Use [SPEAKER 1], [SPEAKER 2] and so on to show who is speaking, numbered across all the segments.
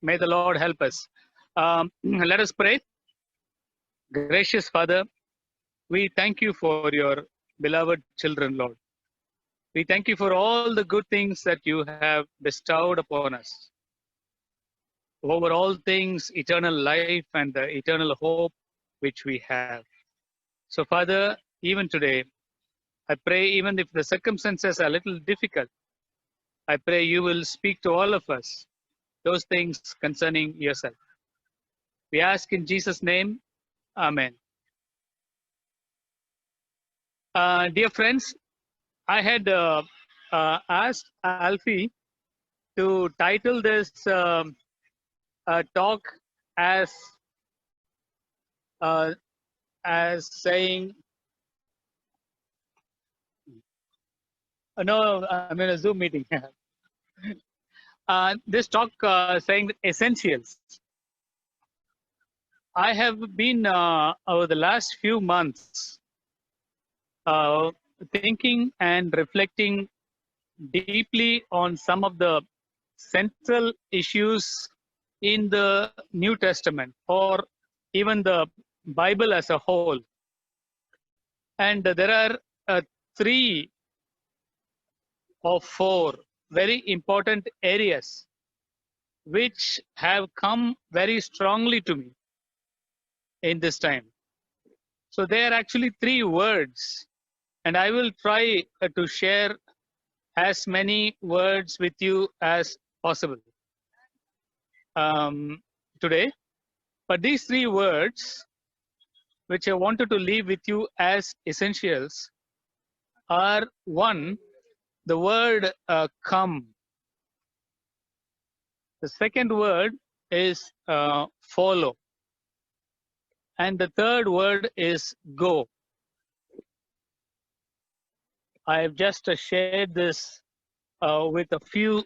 [SPEAKER 1] May the Lord help us. Let us pray. Gracious Father, we thank you for your beloved children, Lord. We thank you for all the good things that you have bestowed upon us. Over all things, eternal life and the eternal hope which we have. So, Father, even today, I pray, even if the circumstances are a little difficult, I pray you will speak to all of us those things concerning yourself. We ask in Jesus' name, Amen. Dear friends, I had asked Alfie to title this talk as saying, no, I'm in a Zoom meeting. This talk saying essentials. I have been over the last few months thinking and reflecting deeply on some of the central issues in the New Testament or even the Bible as a whole. And there are 3 or 4 very important areas which have come very strongly to me in this time. So they are actually 3 words, and I will try to share as many words with you as possible today. But these 3 words, which I wanted to leave with you as essentials, are 1, the word come. The second word is follow. And the third word is go. I have just shared this with a few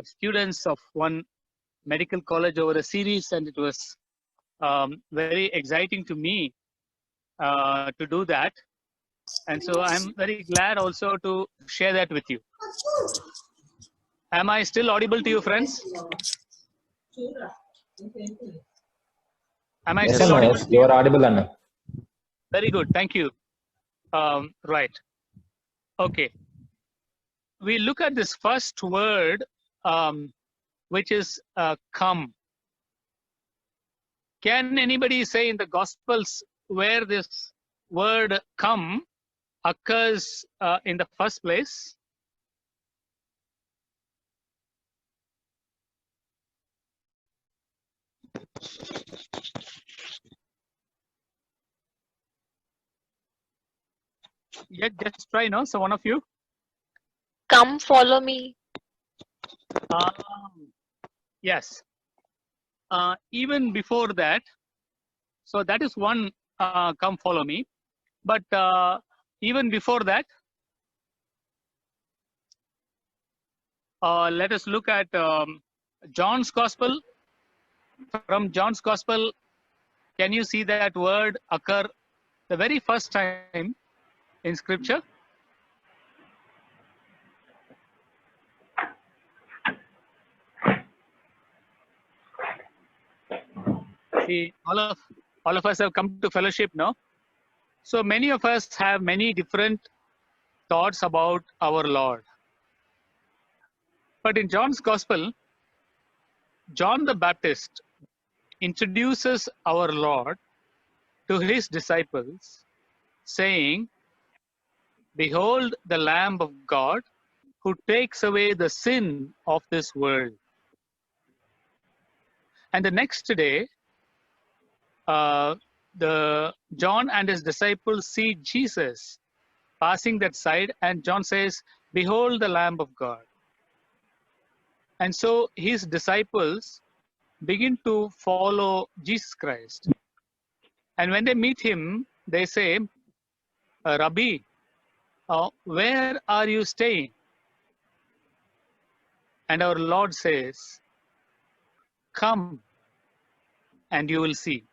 [SPEAKER 1] students of one medical college over a series, and it was very exciting to me to do that. And so I'm very glad also to share that with you. Am I still audible to you, friends? Am I still audible?
[SPEAKER 2] Yes, you are audible, Anna.
[SPEAKER 1] Very good, thank you. Right. Okay. We look at this first word, which is come. Can anybody say in the Gospels where this word come occurs in the first place? Yeah, just try, no? So one of you.
[SPEAKER 3] Come follow me.
[SPEAKER 1] Yes. Even before that, so that is one, come follow me. But even before that, let us look at John's Gospel. From John's Gospel, can you see that word occur the very first time in Scripture? See, all of us have come to fellowship, no? So many of us have many different thoughts about our Lord. But in John's Gospel, John the Baptist introduces our Lord to his disciples, saying, "Behold the Lamb of God who takes away the sin of this world." And the next day, John and his disciples see Jesus passing that side, and John says, "Behold the Lamb of God." And so his disciples begin to follow Jesus Christ. And when they meet him, they say, "Rabbi, where are you staying?" And our Lord says, "Come and you will see."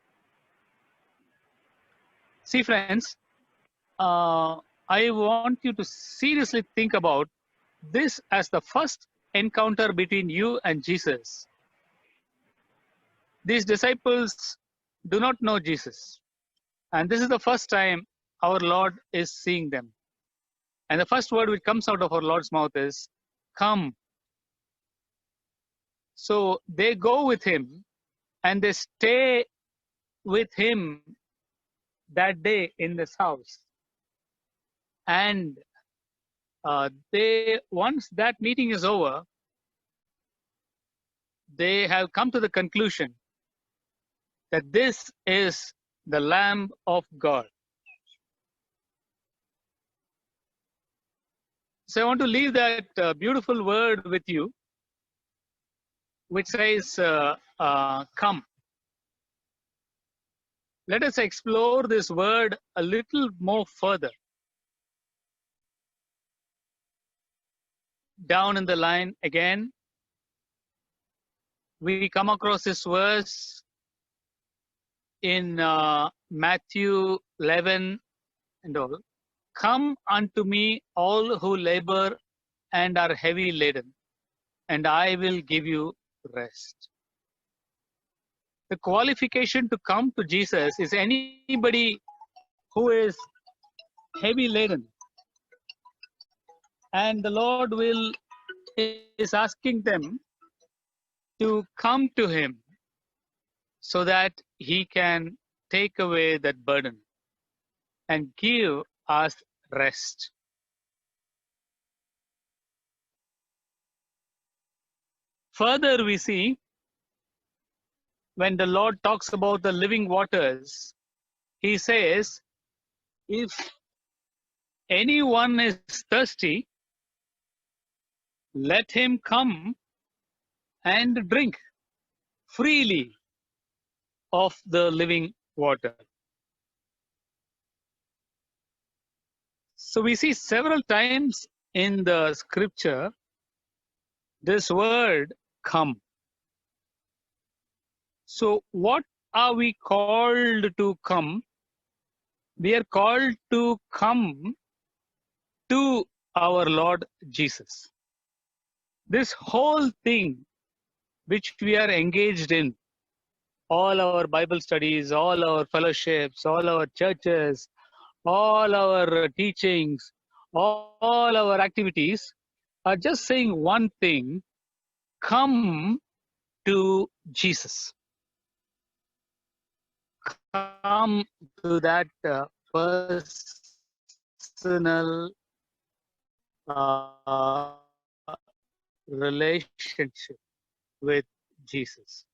[SPEAKER 1] See, friends, I want you to seriously think about this as the first encounter between you and Jesus. these disciples do not know Jesus. And this is the first time our Lord is seeing them. And the first word which comes out of our Lord's mouth is, come. So they go with him and they stay with him that day in this house. And once that meeting is over, they have come to the conclusion that this is the Lamb of God. So I want to leave that beautiful word with you, which says, come. Let us explore this word a little more further. Down in the line again, we come across this verse in Matthew 11 and all. Come unto me, all who labor and are heavy laden, and I will give you rest. The qualification to come to Jesus is anybody who is heavy laden. And the Lord is asking them to come to him so that he can take away that burden and give us rest. Further, we see when the Lord talks about the living waters, he says, if anyone is thirsty, let him come and drink freely of the living water. So we see several times in the scripture this word come. So what are we called to come? We are called to come to our Lord Jesus. This whole thing which we are engaged in, all our Bible studies, all our fellowships, all our churches, all our teachings, all our activities are just saying one thing: come to Jesus. Come to that personal relationship with Jesus.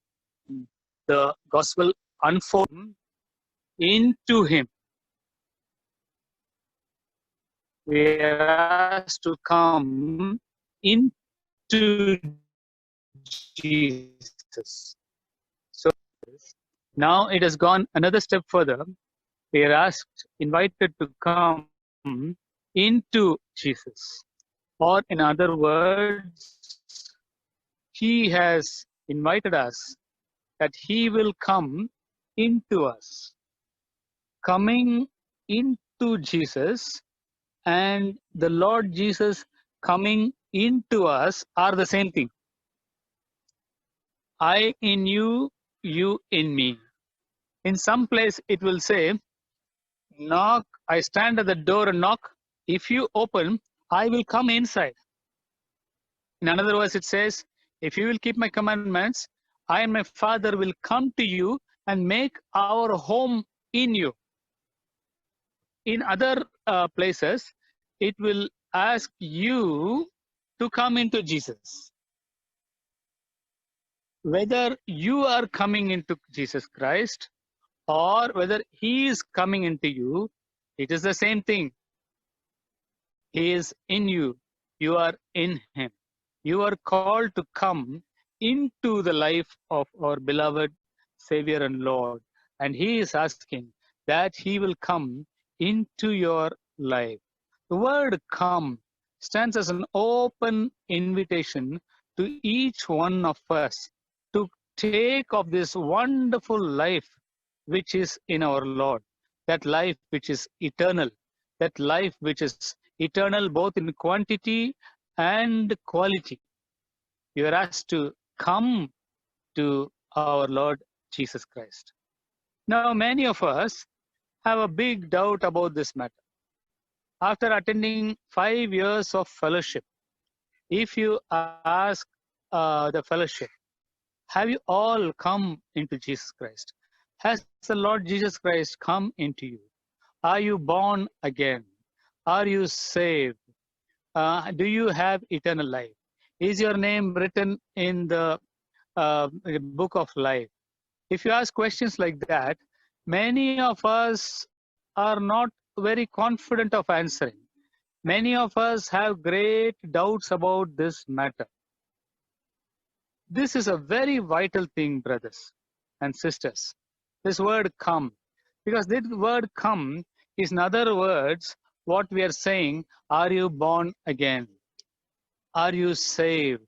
[SPEAKER 1] The gospel unfolds into him. We are asked to come into Jesus. So now it has gone another step further. We are asked, invited to come into Jesus. Or in other words, he has invited us that he will come into us. Coming into Jesus and the Lord Jesus coming into us are the same thing. I in you, you in me. In some place it will say, knock, I stand at the door and knock. If you open, I will come inside. In another verse it says, if you will keep my commandments, I and my Father will come to you and make our home in you. In other places, it will ask you to come into Jesus. Whether you are coming into Jesus Christ or whether he is coming into you, it is the same thing. He is in you. You are in him. You are called to come into the life of our beloved Savior and Lord. And he is asking that he will come into your life. The word come stands as an open invitation to each one of us to take of this wonderful life which is in our Lord, that life which is eternal, that life which is eternal both in quantity and quality. You are asked to come to our Lord Jesus Christ. Now, many of us have a big doubt about this matter. After attending 5 years of fellowship, if you ask the fellowship, have you all come into Jesus Christ? Has the Lord Jesus Christ come into you? Are you born again? Are you saved? Do you have eternal life? Is your name written in the book of life? If you ask questions like that, many of us are not very confident of answering. Many of us have great doubts about this matter. This is a very vital thing, brothers and sisters. This word come, because this word come is, in other words, what we are saying, are you born again? Are you saved?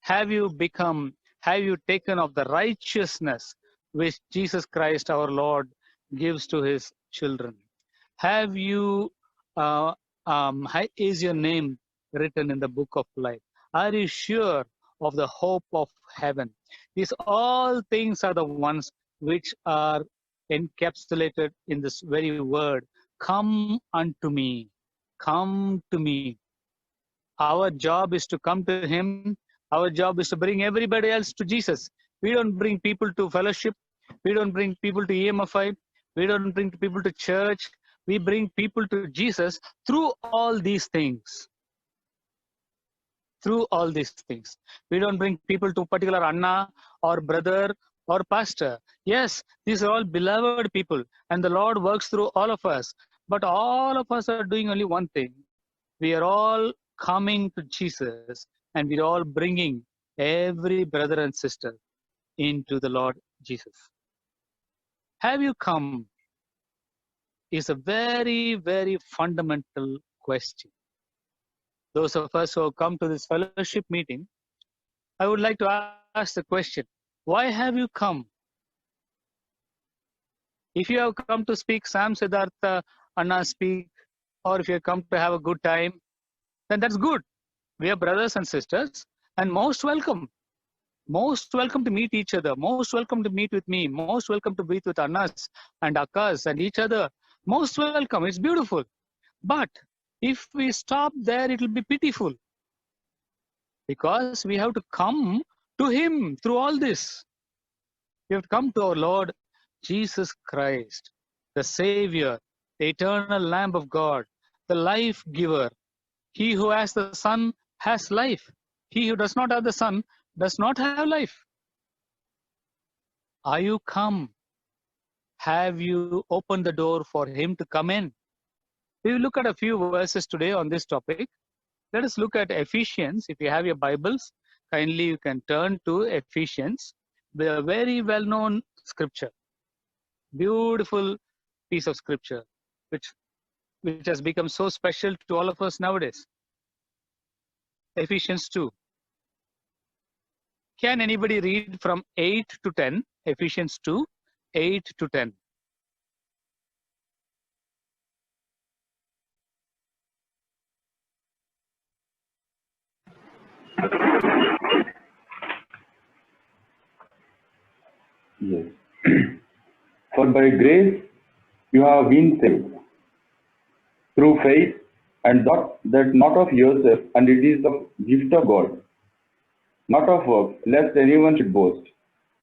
[SPEAKER 1] Have you taken of the righteousness which Jesus Christ our Lord gives to his children? Have you, is your name written in the book of life? Are you sure of the hope of heaven? These all things are the ones which are encapsulated in this very word, come unto me, come to me. Our job is to come to him. Our job is to bring everybody else to Jesus. We don't bring people to fellowship. We don't bring people to EMFI. We don't bring people to church. We bring people to Jesus through all these things. Through all these things. We don't bring people to particular Anna or brother or pastor. Yes, these are all beloved people, and the Lord works through all of us. But all of us are doing only one thing. We are all coming to Jesus, and we're all bringing every brother and sister into the Lord Jesus. Have you come? Is a very, very fundamental question. Those of us who have come to this fellowship meeting, I would like to ask the question, why have you come? If you have come to speak Sam Siddhartha, Anna speak, or if you have come to have a good time, then that's good. We are brothers and sisters, and most welcome. Most welcome to meet each other. Most welcome to meet with me. Most welcome to meet with Annas and Akkas and each other. Most welcome. It's beautiful. But if we stop there, it will be pitiful. Because we have to come to him through all this. We have to come to our Lord Jesus Christ, the Savior, the eternal Lamb of God, the life giver. He who has the Son has life. He who does not have the Son does not have life. Are you come? Have you opened the door for him to come in? We will look at a few verses today on this topic. Let us look at Ephesians. If you have your Bibles, kindly you can turn to Ephesians, the very well-known scripture. Beautiful piece of scripture, which has become so special to all of us nowadays. Ephesians 2. Can anybody read from 8 to 10? Ephesians 2, 8 to 10.
[SPEAKER 2] Yes. For by grace you have been saved through faith, and that not of yourself, and it is the gift of God, not of works, lest anyone should boast.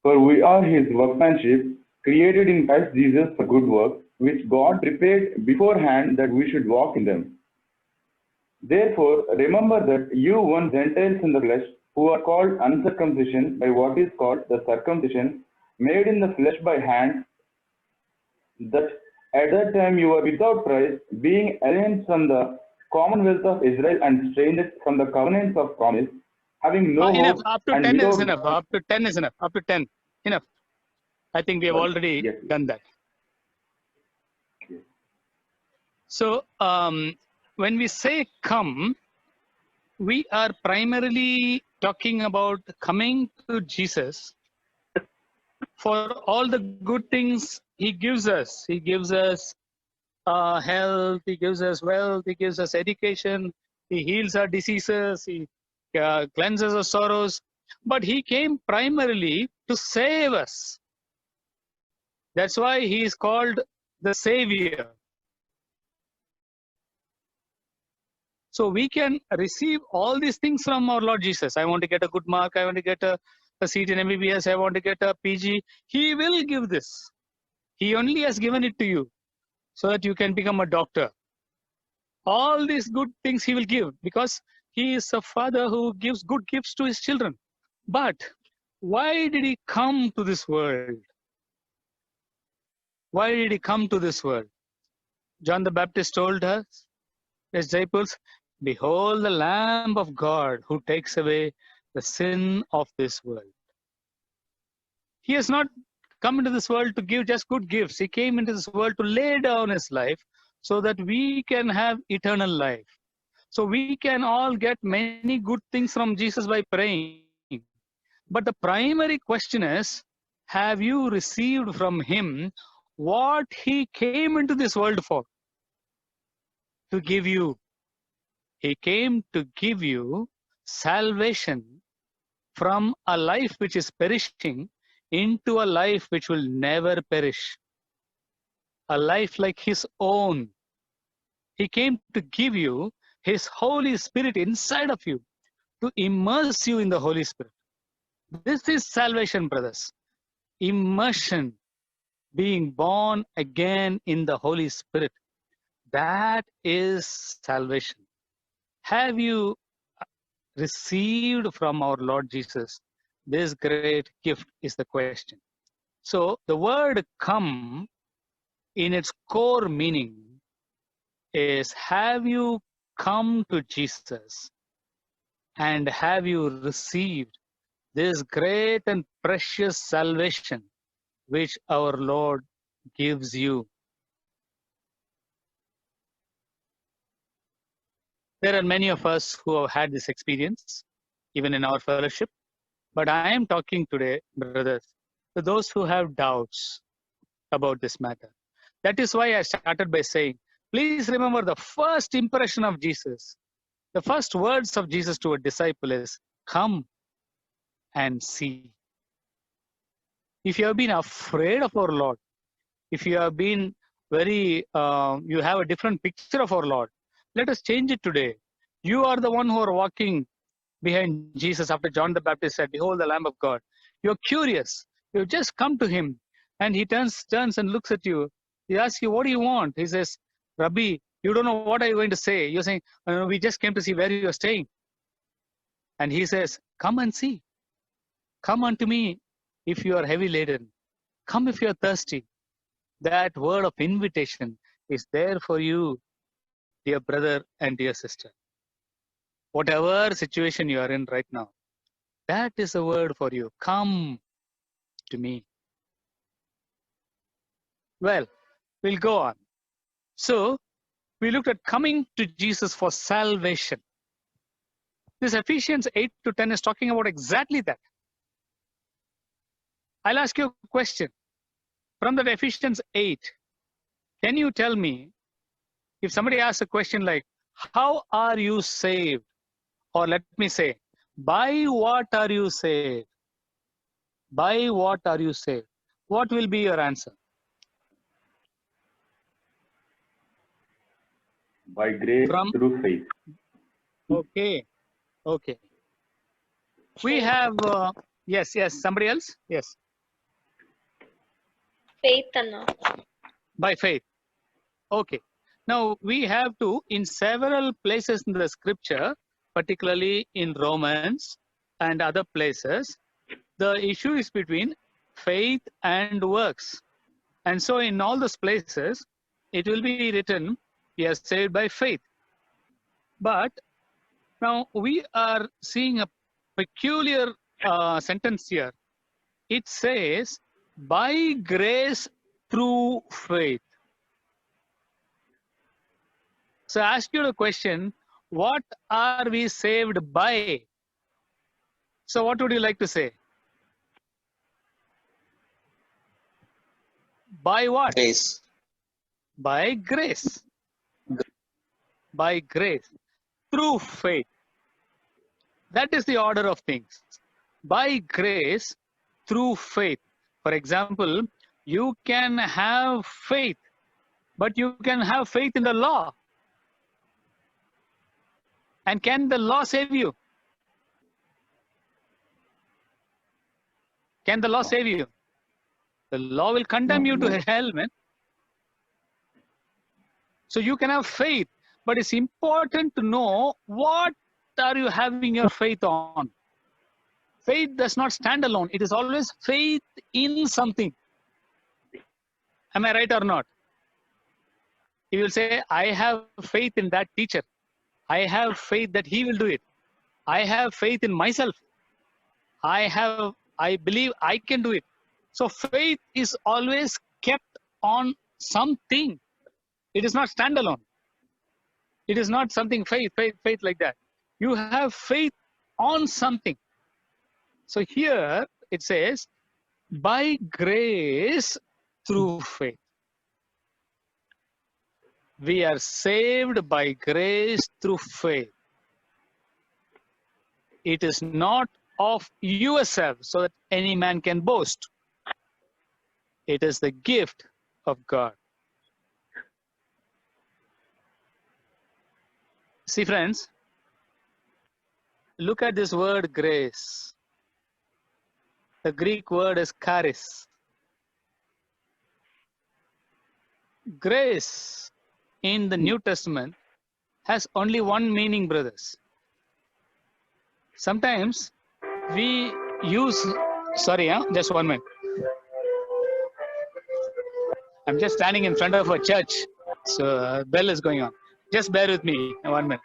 [SPEAKER 2] For we are his workmanship, created in Christ Jesus for good works, which God prepared beforehand that we should walk in them. Therefore, remember that you once Gentiles in the flesh, who are called uncircumcision by what is called the circumcision, made in the flesh by hands, that at that time you were without Christ, being aliens from the commonwealth of Israel and strangers from the covenants of promise, having no
[SPEAKER 1] Enough.
[SPEAKER 2] hope
[SPEAKER 1] Up to
[SPEAKER 2] and
[SPEAKER 1] 10
[SPEAKER 2] without...
[SPEAKER 1] is enough. Up to 10 is enough. Up to 10. Enough. I think we have already
[SPEAKER 2] Yes.
[SPEAKER 1] done that.
[SPEAKER 2] Yes.
[SPEAKER 1] So, when we say come, we are primarily talking about coming to Jesus for all the good things he gives us. He gives us health, he gives us wealth, he gives us education, he heals our diseases, he cleanses our sorrows. But he came primarily to save us. That's why he is called the Savior. So we can receive all these things from our Lord Jesus. I want to get a good mark. I want to get a seat in MBBS. I want to get a PG. He will give this. He only has given it to you so that you can become a doctor. All these good things he will give because he is a father who gives good gifts to his children. But why did he come to this world? Why did he come to this world? John the Baptist told us, his disciples, behold the Lamb of God who takes away the sin of this world. He has not come into this world to give just good gifts. He came into this world to lay down his life so that we can have eternal life. So we can all get many good things from Jesus by praying. But the primary question is, have you received from him what he came into this world for? To give you. He came to give you salvation from a life which is perishing into a life which will never perish. A life like his own. He came to give you his Holy Spirit inside of you, to immerse you in the Holy Spirit. This is salvation, brothers. Immersion, being born again in the Holy Spirit. That is salvation. Have you received from our Lord Jesus this great gift is the question. So the word come in its core meaning is, have you come to Jesus and have you received this great and precious salvation which our Lord gives you? There are many of us who have had this experience, even in our fellowship. But I am talking today, brothers, to those who have doubts about this matter. That is why I started by saying, please remember the first impression of Jesus. The first words of Jesus to a disciple is, come and see. If you have been afraid of our Lord, if you have been you have a different picture of our Lord, let us change it today. You are the one who are walking behind Jesus after John the Baptist said, behold the Lamb of God. You're curious. You just come to him and he turns and looks at you. He asks you, what do you want? He says, Rabbi, you don't know what are you going to say. You're saying, we just came to see where you are staying. And he says, come and see. Come unto me if you are heavy laden. Come if you are thirsty. That word of invitation is there for you, dear brother and dear sister. Whatever situation you are in right now, that is a word for you. Come to me. Well, we'll go on. So, we looked at coming to Jesus for salvation. This Ephesians 8 to 10 is talking about exactly that. I'll ask you a question. From that Ephesians 8, can you tell me, if somebody asks a question like, how are you saved? Or let me say, by what are you saved? By what are you saved? What will be your answer?
[SPEAKER 2] By grace through faith.
[SPEAKER 1] Okay. We have, yes, somebody else? Yes.
[SPEAKER 3] Faith, Anna.
[SPEAKER 1] By faith. Okay. Now we have to, in several places in the scripture, particularly in Romans and other places, the issue is between faith and works. And so in all those places, it will be written, we are saved by faith. But now we are seeing a peculiar sentence here. It says, by grace through faith. So I ask you a question, what are we saved by? So what would you like to say? By what?
[SPEAKER 4] Grace.
[SPEAKER 1] By grace. By grace. Through faith. That is the order of things. By grace, through faith. For example, You can have faith, but you can have faith in the law. And can the law save you? Can the law save you? The law will condemn you to hell, man. So you can have faith, but it's important to know what are you having your faith on. Faith does not stand alone. It is always faith in something. Am I right or not? You will say, I have faith in that teacher. I have faith that he will do it. I have faith in myself. I believe I can do it. So faith is always kept on something. It is not standalone. It is not something faith like that. You have faith on something. So here it says, by grace through faith. We are saved by grace through faith. It is not of yourself so that any man can boast. It is the gift of God. See, friends, look at this word grace. The Greek word is charis. Grace in the New Testament has only one meaning, brothers. Sometimes we use, sorry, just 1 minute. I'm just standing in front of a church, so bell is going on. Just bear with me 1 minute.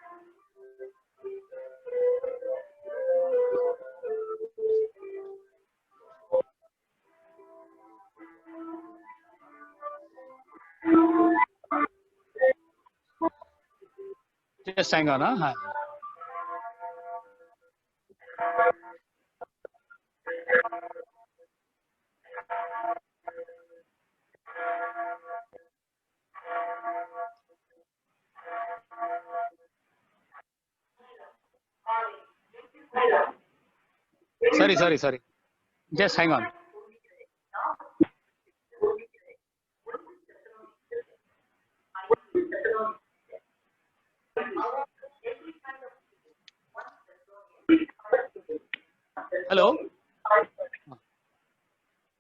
[SPEAKER 1] Just hang on, huh? Sorry. Just hang on. Hello?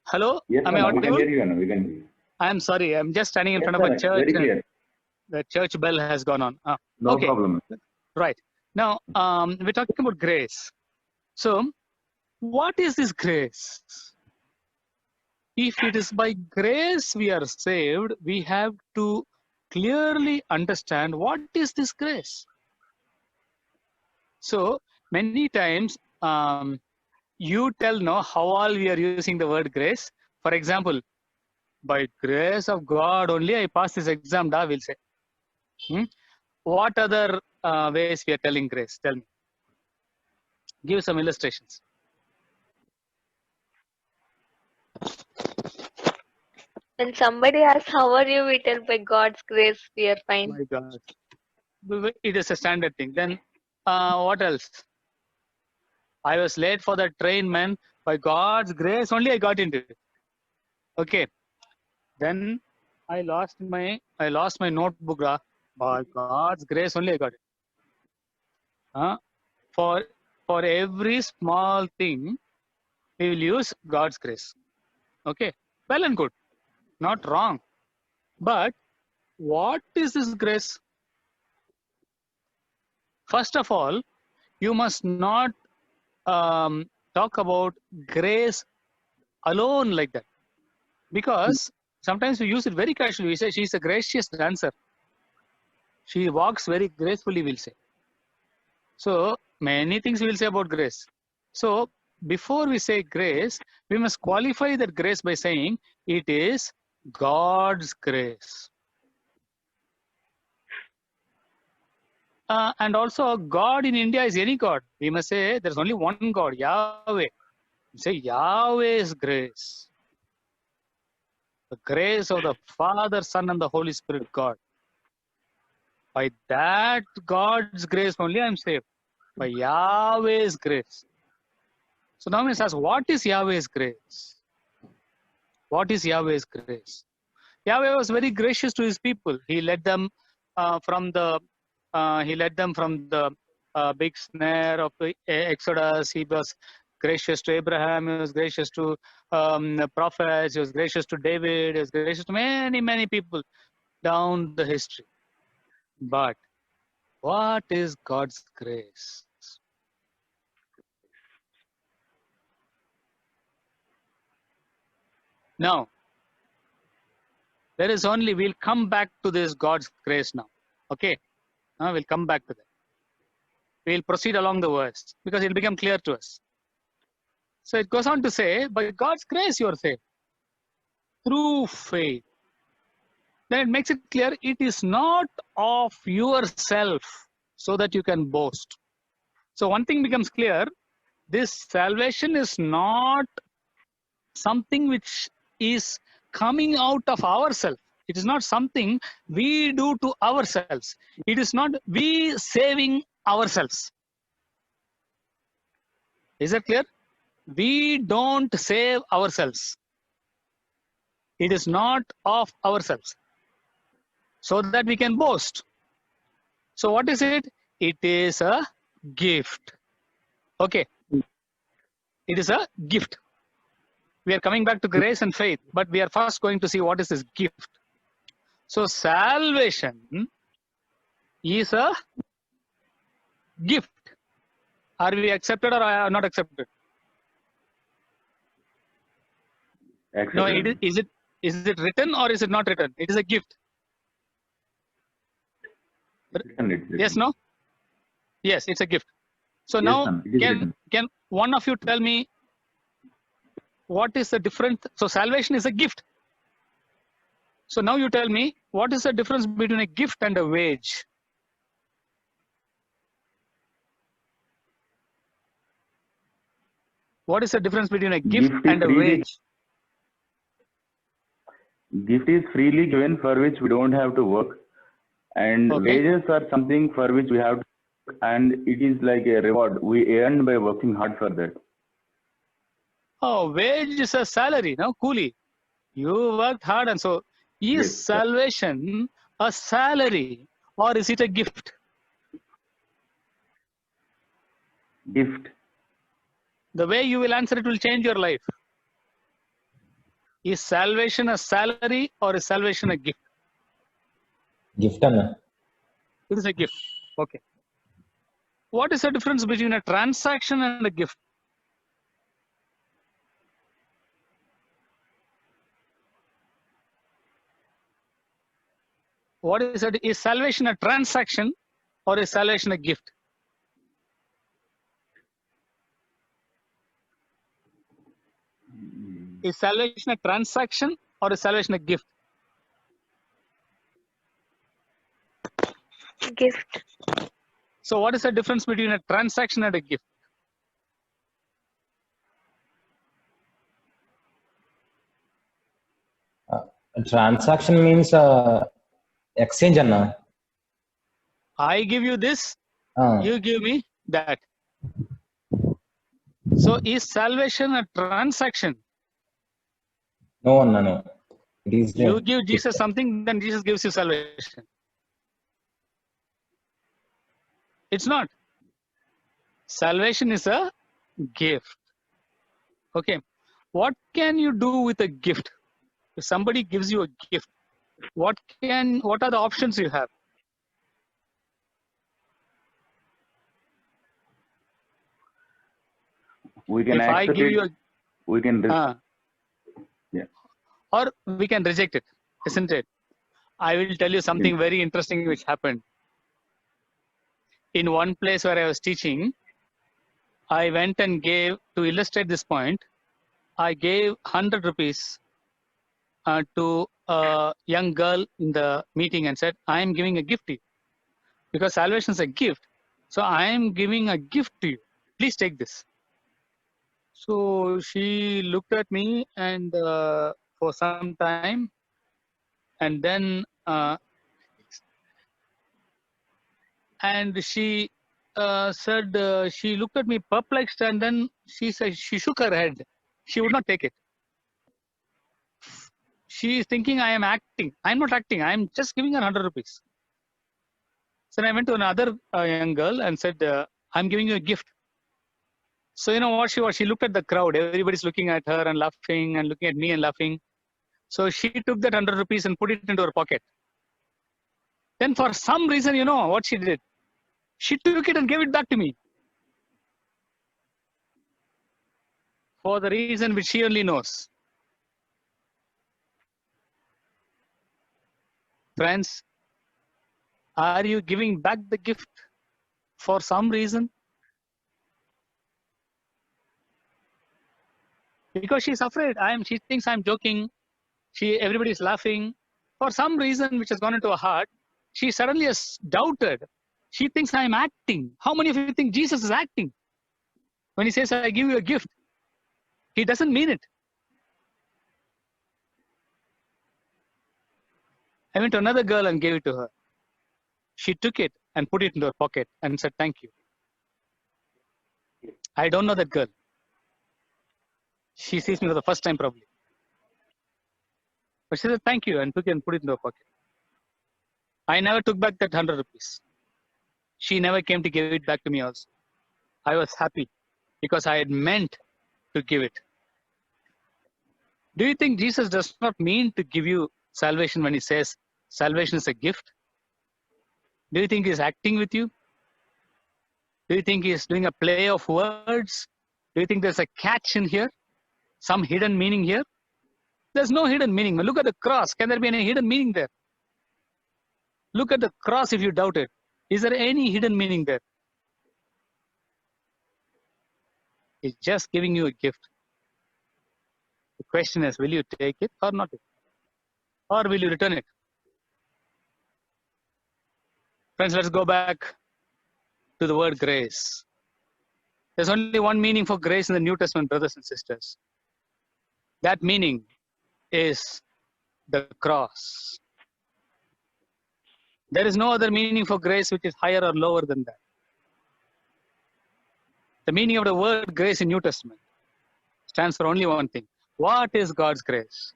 [SPEAKER 1] Hello?
[SPEAKER 2] Yes,
[SPEAKER 1] Am I
[SPEAKER 2] we can
[SPEAKER 1] audible?
[SPEAKER 2] hear you. We can hear you.
[SPEAKER 1] I'm sorry. I'm just standing in
[SPEAKER 2] Yes,
[SPEAKER 1] front of a
[SPEAKER 2] sir,
[SPEAKER 1] church.
[SPEAKER 2] very clear.
[SPEAKER 1] The church bell has gone on.
[SPEAKER 2] No
[SPEAKER 1] Okay.
[SPEAKER 2] problem.
[SPEAKER 1] Right. Now, we're talking about grace. So, what is this grace? If it is by grace we are saved, we have to clearly understand what is this grace. So, many times you tell no how all we are using the word grace. For example, by grace of God only I passed this exam, da, we'll say. What other ways we are telling grace? Tell me. Give some illustrations.
[SPEAKER 3] When somebody asks, how are you? We tell by God's grace, we are fine.
[SPEAKER 1] My God. It is a standard thing. Then what else? I was late for the train, man. By God's grace only I got into it. Okay. Then I lost my notebook. By God's grace only I got it. For every small thing, we will use God's grace. Okay. Well and good. Not wrong. But what is this grace? First of all, you must not talk about grace alone like that, because sometimes we use it very casually. We say she's a gracious dancer. She walks very gracefully, we'll say. So many things we will say about grace. So before we say grace, we must qualify that grace by saying it is God's grace. And also, God in India is any God. We must say there's only one God, Yahweh. We say Yahweh's grace. The grace of the Father, Son, and the Holy Spirit, God. By that God's grace only I'm saved. By Yahweh's grace. So now we ask, what is Yahweh's grace? What is Yahweh's grace? Yahweh was very gracious to his people. He led them from the big snare of the Exodus. He was gracious to Abraham. He was gracious to the prophets. He was gracious to David. He was gracious to many people down the history. But what is God's grace? Now, there is only, we'll come back to this God's grace now. Okay? We'll come back to that. We'll proceed along the verse because it'll become clear to us. So it goes on to say, by God's grace you are saved through faith. Then it makes it clear, it is not of yourself so that you can boast. So one thing becomes clear, this salvation is not something which is coming out of ourselves. It is not something we do to ourselves. It is not we saving ourselves. Is that clear? We don't save ourselves. It is not of ourselves, so that we can boast. So what is it? It is a gift. Okay. It is a gift. We are coming back to grace and faith, but we are first going to see what is this gift. So salvation is a gift. Are we accepted or are not accepted? No, is it written or is it not written? It is a gift. Yes, no? Yes, it's a gift. So
[SPEAKER 2] Yes,
[SPEAKER 1] now,
[SPEAKER 2] ma'am,
[SPEAKER 1] can one of you tell me what is the difference? So salvation is a gift. So now you tell me, what is the difference between a gift and a wage? What is the difference between a gift
[SPEAKER 2] Gift is
[SPEAKER 1] and a
[SPEAKER 2] freely-
[SPEAKER 1] wage?
[SPEAKER 2] Gift is freely given for which we don't have to work, and
[SPEAKER 1] Okay.
[SPEAKER 2] wages are something for which we have to work, and it is like a reward we earn by working hard for that.
[SPEAKER 1] Oh, wage is a salary, no? Coolie. You worked hard, and so is
[SPEAKER 2] Yes, sir.
[SPEAKER 1] salvation a salary or is it a gift?
[SPEAKER 2] Gift.
[SPEAKER 1] The way you will answer it will change your life. Is salvation a salary or is salvation a gift?
[SPEAKER 4] Gift anna.
[SPEAKER 1] It is a gift. Okay. What is the difference between a transaction and a gift? What is it? Is salvation a transaction or is salvation a gift? Is salvation a transaction or is salvation a gift?
[SPEAKER 3] Gift.
[SPEAKER 1] So what is the difference between a transaction and a gift?
[SPEAKER 4] Transaction means exchange anna.
[SPEAKER 1] I give you this,
[SPEAKER 4] Ah,
[SPEAKER 1] you give me that. So is salvation a transaction?
[SPEAKER 4] no anna, no. It is
[SPEAKER 1] You
[SPEAKER 4] a
[SPEAKER 1] give Jesus something, then Jesus gives you salvation. It's not. Salvation is a gift. Okay. What can you do with a gift? If somebody gives you a gift, what are the options you have?
[SPEAKER 2] We can
[SPEAKER 1] If I
[SPEAKER 2] accept
[SPEAKER 1] give
[SPEAKER 2] it.
[SPEAKER 1] you
[SPEAKER 2] We can. Yeah.
[SPEAKER 1] or we can reject it, isn't it? I will tell you something very interesting which happened. In one place where I was teaching, I went and gave, to illustrate this point, I gave 100 rupees to a young girl in the meeting and said, I am giving a gift to you. Because salvation is a gift. So I am giving a gift to you. Please take this. So she looked at me and for some time, and then she said, she looked at me perplexed, and then she said, she shook her head. She would not take it. She is thinking I am acting. I'm not acting. I'm just giving her 100 rupees. So then I went to another young girl and said, I'm giving you a gift. So you know what she was? She looked at the crowd. Everybody's looking at her and laughing and looking at me and laughing. So she took that 100 rupees and put it into her pocket. Then for some reason, you know what she did? She took it and gave it back to me. For the reason which she only knows. Friends, are you giving back the gift for some reason? Because she's afraid. She thinks I'm joking. Everybody is laughing. For some reason which has gone into her heart, she suddenly has doubted. She thinks I'm acting. How many of you think Jesus is acting? When he says, I give you a gift, he doesn't mean it. I went to another girl and gave it to her. She took it and put it into her pocket and said, thank you. I don't know that girl. She sees me for the first time probably. But she said, thank you, and took it and put it into her pocket. I never took back that 100 rupees. She never came to give it back to me also. I was happy because I had meant to give it. Do you think Jesus does not mean to give you salvation when he says salvation is a gift? Do you think he's acting with you? Do you think he's doing a play of words? Do you think there's a catch in here? Some hidden meaning here? There's no hidden meaning. Look at the cross. Can there be any hidden meaning there? Look at the cross if you doubt it. Is there any hidden meaning there? He's just giving you a gift. The question is, will you take it or not? Or will you return it? Friends, let's go back to the word grace. There's only one meaning for grace in the New Testament, brothers and sisters. That meaning is the cross. There is no other meaning for grace which is higher or lower than that. The meaning of the word grace in New Testament stands for only one thing. What is God's grace?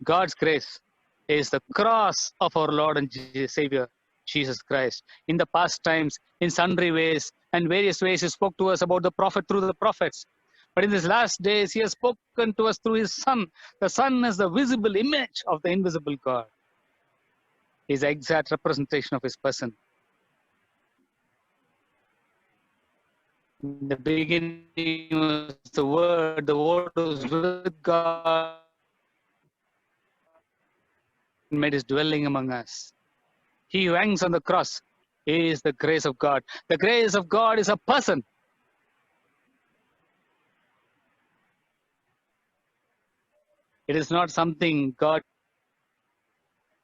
[SPEAKER 1] God's grace is the cross of our Lord and Savior, Jesus Christ. In the past times, in sundry ways and various ways, he spoke to us about the prophet through the prophets. But in these last days, he has spoken to us through his Son. The Son is the visible image of the invisible God. His exact representation of his person. In the beginning was the Word was with God, and made his dwelling among us. He who hangs on the cross is the grace of God. The grace of God is a person. It is not something God.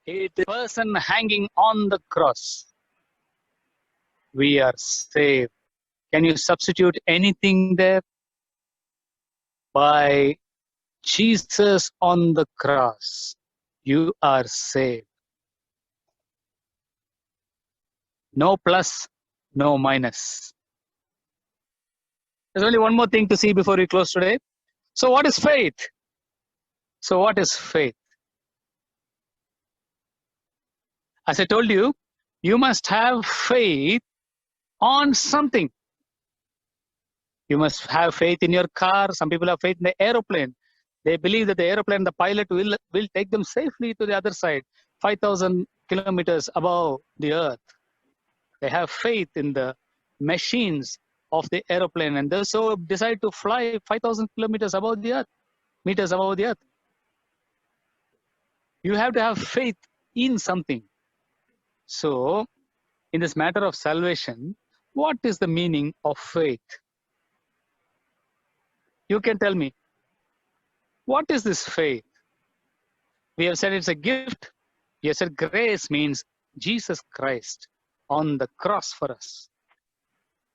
[SPEAKER 1] It is a person hanging on the cross. We are saved. Can you substitute anything there? By Jesus on the cross, you are saved. No plus, no minus. There's only one more thing to see before we close today. So what is faith? So what is faith? As I told you, you must have faith on something. You must have faith in your car. Some people have faith in the aeroplane. They believe that the aeroplane, the pilot will take them safely to the other side, 5,000 kilometers above the earth. They have faith in the machines of the aeroplane, and they so decide to fly 5,000 kilometers above the earth, meters above the earth. You have to have faith in something. So, in this matter of salvation, what is the meaning of faith? You can tell me, what is this faith? We have said it's a gift. We have said grace means Jesus Christ on the cross for us.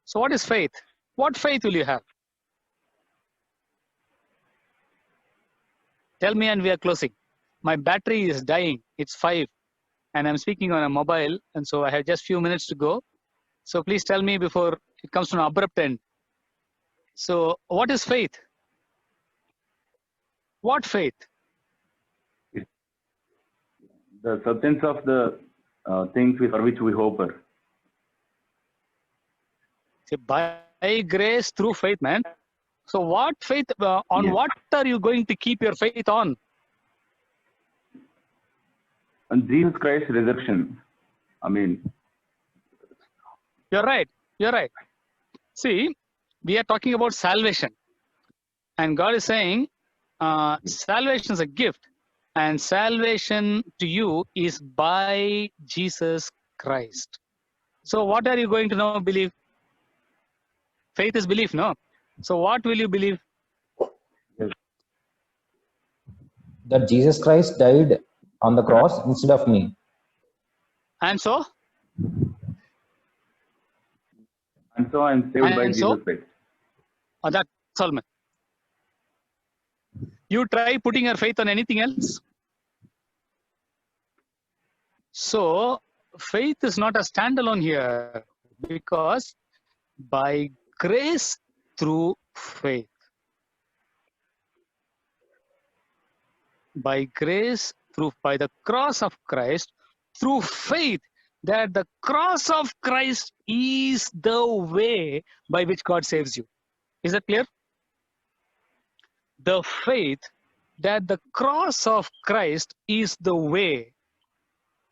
[SPEAKER 1] So what is faith? What faith will you have? Tell me, and we are closing. My battery is dying. It's 5 and I'm speaking on a mobile, and so I have just few minutes to go. So please tell me before it comes to an abrupt end. So what is faith? What faith?
[SPEAKER 2] the substance of the things for which we hope.
[SPEAKER 1] See, by grace through faith, man. So what faith, on
[SPEAKER 2] Yes.
[SPEAKER 1] what are you going to keep your faith on?
[SPEAKER 2] And Jesus Christ's resurrection. I mean,
[SPEAKER 1] You're right. You're right. See, we are talking about salvation. And God is saying, salvation is a gift. And salvation to you is by Jesus Christ. So what are you going to now believe? Faith is belief, no? So what will you believe?
[SPEAKER 4] That Jesus Christ died on the cross instead of me.
[SPEAKER 1] And so?
[SPEAKER 2] and so I'm saved by
[SPEAKER 1] And so?
[SPEAKER 2] Jesus Christ.
[SPEAKER 1] That's all, man. You try putting your faith on anything else. So faith is not a standalone here, because by grace through faith. By grace through, by the cross of Christ, through faith, that the cross of Christ is the way by which God saves you. Is that clear? The faith that the cross of Christ is the way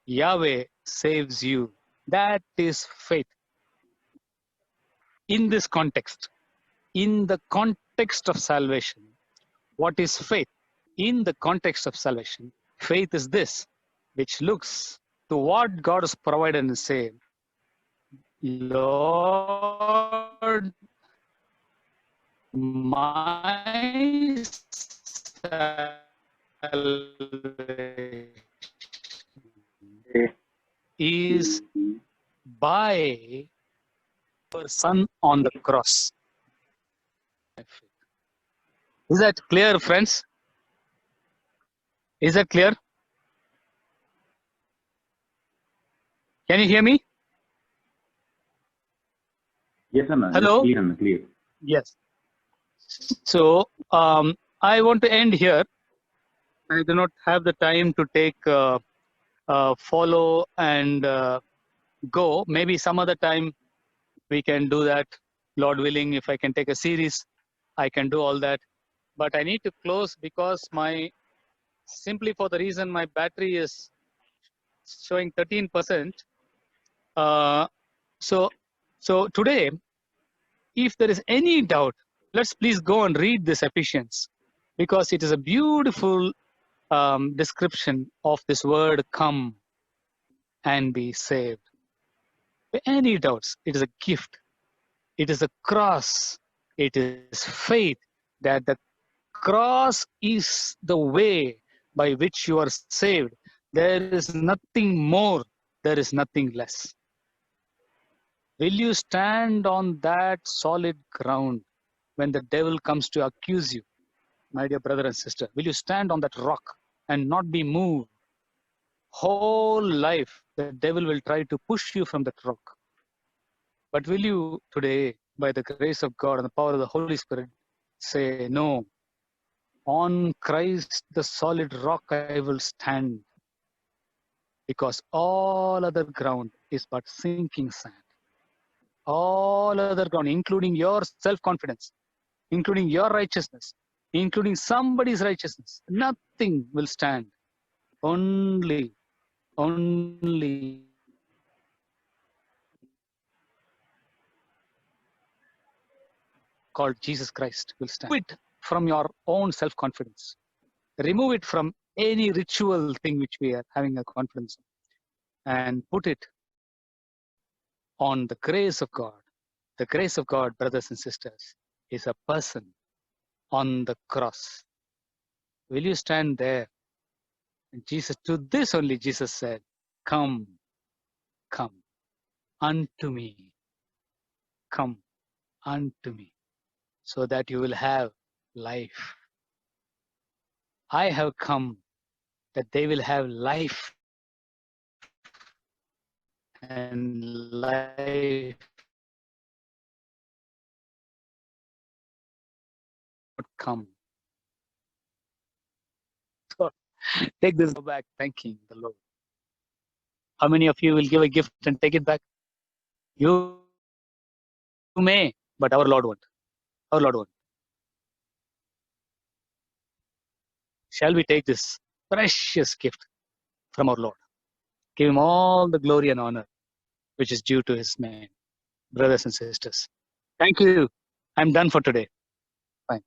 [SPEAKER 1] Yahweh saves you. That is faith. In this context, in the context of salvation, what is faith? In the context of salvation, faith is this, which looks to what God has provided and say, Lord, my salvation is by your Son on the cross. Is that clear, friends? Is that clear? Can you hear me?
[SPEAKER 2] Yes, Anna.
[SPEAKER 1] Hello?
[SPEAKER 2] Clear, Anna, clear.
[SPEAKER 1] Yes. So I want to end here. I do not have the time to take follow and go. Maybe some other time we can do that. Lord willing, if I can take a series, I can do all that. But I need to close because simply for the reason my battery is showing 13%. So today, if there is any doubt, let's please go and read this Ephesians, because it is a beautiful description of this word come and be saved. Any doubts, it is a gift. It is a cross. It is faith that the cross is the way by which you are saved. There is nothing more. There is nothing less. Will you stand on that solid ground when the devil comes to accuse you, my dear brother and sister? Will you stand on that rock and not be moved? Whole life, the devil will try to push you from that rock. But will you today, by the grace of God and the power of the Holy Spirit, say, no, on Christ, the solid rock, I will stand, because all other ground is but sinking sand. All other ground, including your self-confidence, including your righteousness, including somebody's righteousness, nothing will stand. Only called Jesus Christ will stand. Remove it from your own self-confidence. Remove it from any ritual thing which we are having a confidence in, and put it on the grace of God. The grace of God, brothers and sisters, is a person on the cross. Will you stand there? And Jesus, to this only Jesus said, come, come unto me. Come unto me, so that you will have life. I have come that they will have life, and life would come. So take this back, thanking the Lord. How many of you will give a gift and take it back? You may, but our Lord won't. Our Lord won't. Shall we take this precious gift from our Lord? Give him all the glory and honor which is due to his name. Brothers and sisters, thank you. I'm done for today. Fine.